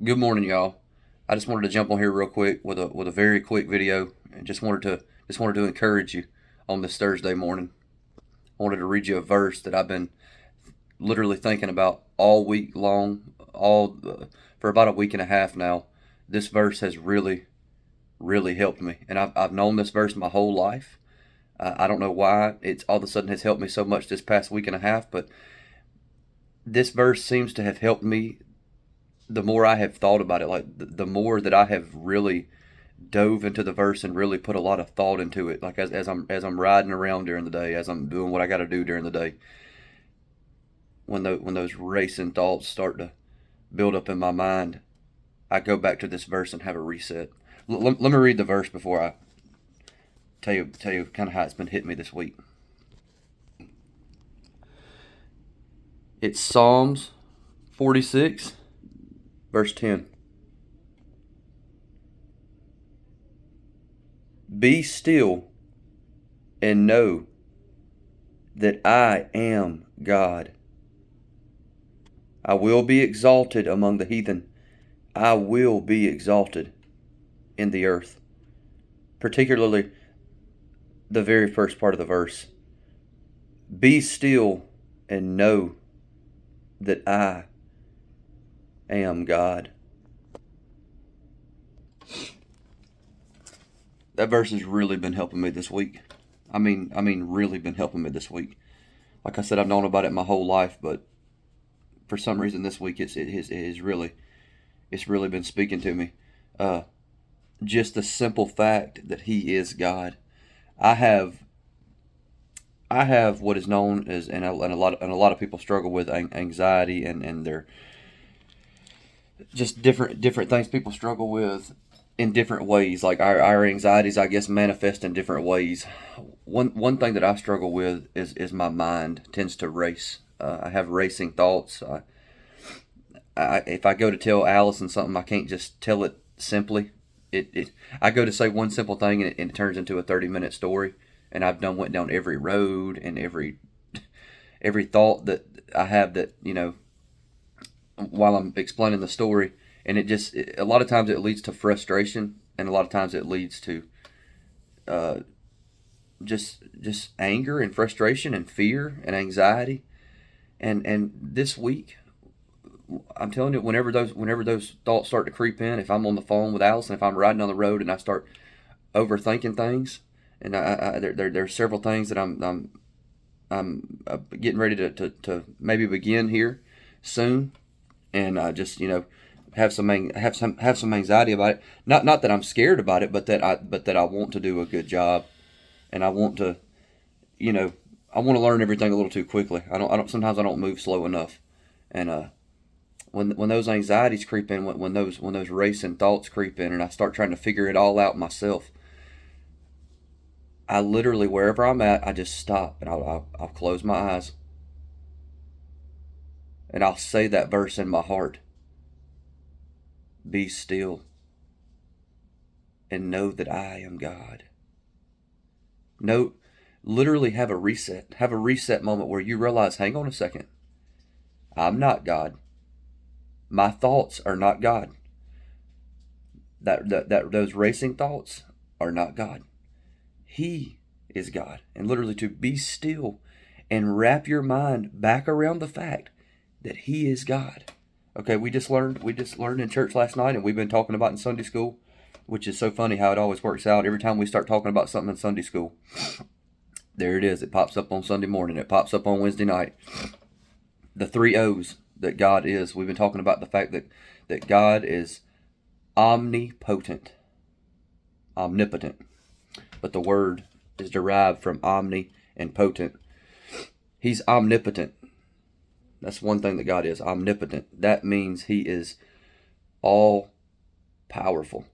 Good morning, y'all. I just wanted to jump on here real quick with a very quick video, and just wanted to encourage you on this Thursday morning. I wanted to read you a verse that I've been literally thinking about all week long, all for about a week and a half now. This verse has really helped me, and I've known this verse my whole life. I don't know why it's all of a sudden has helped me so much this past week and a half, but this verse seems to have helped me the more I have thought about it, like the more that I have really dove into the verse and really put a lot of thought into it. Like as I'm riding around during the day, as I'm doing what I got to do during the day, when those racing thoughts start to build up in my mind, I go back to this verse and have a reset. Let me read the verse before I tell you kind of how it's been hitting me this week. It's Psalms 46, verse 10. Be still and know that I am God. I will be exalted among the heathen. I will be exalted in the earth. Particularly the very first part of the verse. Be still and know that I am God. That verse has really been helping me this week. I mean, really been helping me this week. Like I said, I've known about it my whole life, but for some reason this week it's really been speaking to me. Uh, just the simple fact that He is God. I have I have what is known as, and a lot of people struggle with anxiety, and they're just different things people struggle with in different ways. Like our anxieties, I guess, manifest in different ways. One thing that I struggle with is my mind tends to race. I have racing thoughts. If I go to tell Allison something, I can't just tell it simply. I go to say one simple thing, and it turns into a 30-minute story. And I've went down every road and every thought that I have, that while I'm explaining the story, and a lot of times it leads to frustration, and a lot of times it leads to uh, just anger and frustration and fear and anxiety. And this week, I'm telling you, whenever those thoughts start to creep in, if I'm on the phone with Allison, if I'm riding on the road and I start overthinking things, and there's several things that I'm getting ready to maybe begin here soon, and just have some anxiety about it. Not that I'm scared about it, but that I want to do a good job, and I want to you know I want to learn everything a little too quickly. I don't sometimes I don't move slow enough, and when those anxieties creep in, when those racing thoughts creep in, and I start trying to figure it all out myself, I literally, wherever I'm at, I just stop, and I'll close my eyes, and I'll say that verse in my heart. Be still and know that I am God. No, literally have a reset. Have a reset moment where you realize, hang on a second, I'm not God. My thoughts are not God. Those racing thoughts are not God. He is God. And literally to be still and wrap your mind back around the fact that He is God. Okay, we just learned in church last night, and we've been talking about in Sunday school, which is so funny how it always works out. Every time we start talking about something in Sunday school, there it is. It pops up on Sunday morning. It pops up on Wednesday night. The three O's that God is. We've been talking about the fact that God is omnipotent, omnipotent, but the word is derived from omni and potent. He's omnipotent. That's one thing that God is, omnipotent. That means He is all powerful.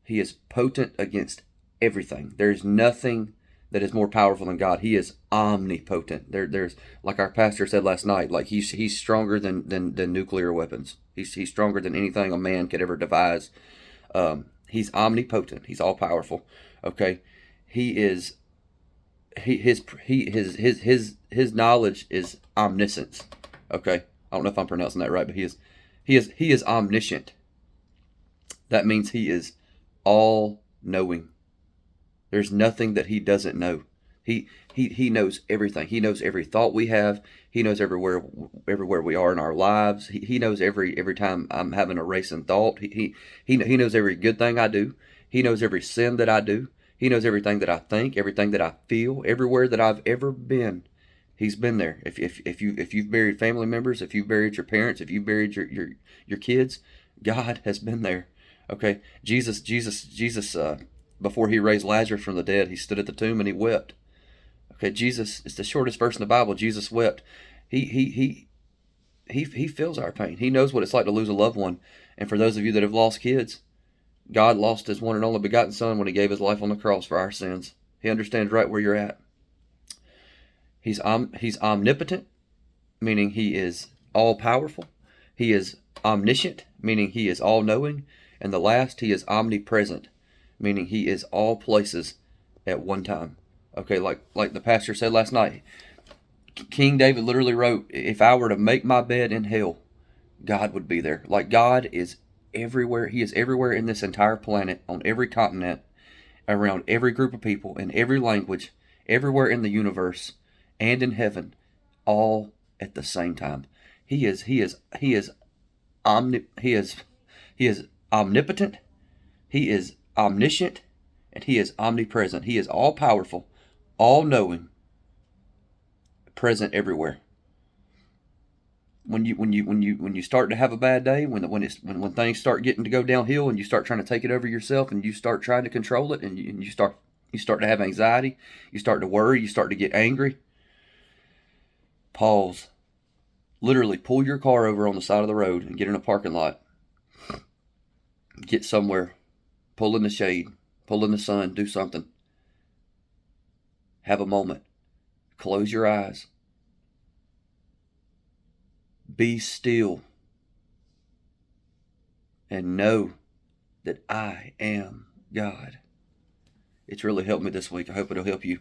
He is potent against everything. There's nothing that is more powerful than God. He is omnipotent. There's, like our pastor said last night, like he's stronger than nuclear weapons. He's stronger than anything a man could ever devise. He's omnipotent. He's all powerful. Okay, he is his knowledge is omniscience. Okay, I don't know if I'm pronouncing that right, but he is omniscient. That means he is all knowing. There's nothing that he doesn't know. He knows everything. He knows every thought we have. He knows everywhere we are in our lives. He knows every time I'm having a racing thought. He knows every good thing I do. He knows every sin that I do. He knows everything that I think, everything that I feel, everywhere that I've ever been. He's been there. If you've buried family members, if you've buried your parents, if you've buried your kids, God has been there. Okay, Jesus. Before he raised Lazarus from the dead, he stood at the tomb and he wept. Okay, Jesus, it's the shortest verse in the Bible. Jesus wept. He feels our pain. He knows what it's like to lose a loved one. And for those of you that have lost kids, God lost his one and only begotten Son when he gave his life on the cross for our sins. He understands right where you're at. He's omnipotent, meaning he is all powerful. He is omniscient, meaning he is all knowing. And the last, he is omnipresent, meaning he is all places at one time. Okay, like the pastor said last night, King David literally wrote, if I were to make my bed in hell, God would be there. Like, God is everywhere. He is everywhere in this entire planet, on every continent, around every group of people, in every language, everywhere in the universe and in heaven, all at the same time. He is omnipotent, he is omniscient, and he is omnipresent. He is all powerful, all knowing, present everywhere. When you start to have a bad day, when things start getting to go downhill, and you start trying to take it over yourself, and you start trying to control it, and you start to have anxiety, you start to worry, you start to get angry, pause. Literally pull your car over on the side of the road and get in a parking lot. Get somewhere. Pull in the shade. Pull in the sun. Do something. Have a moment. Close your eyes. Be still. And know that I am God. It's really helped me this week. I hope it'll help you.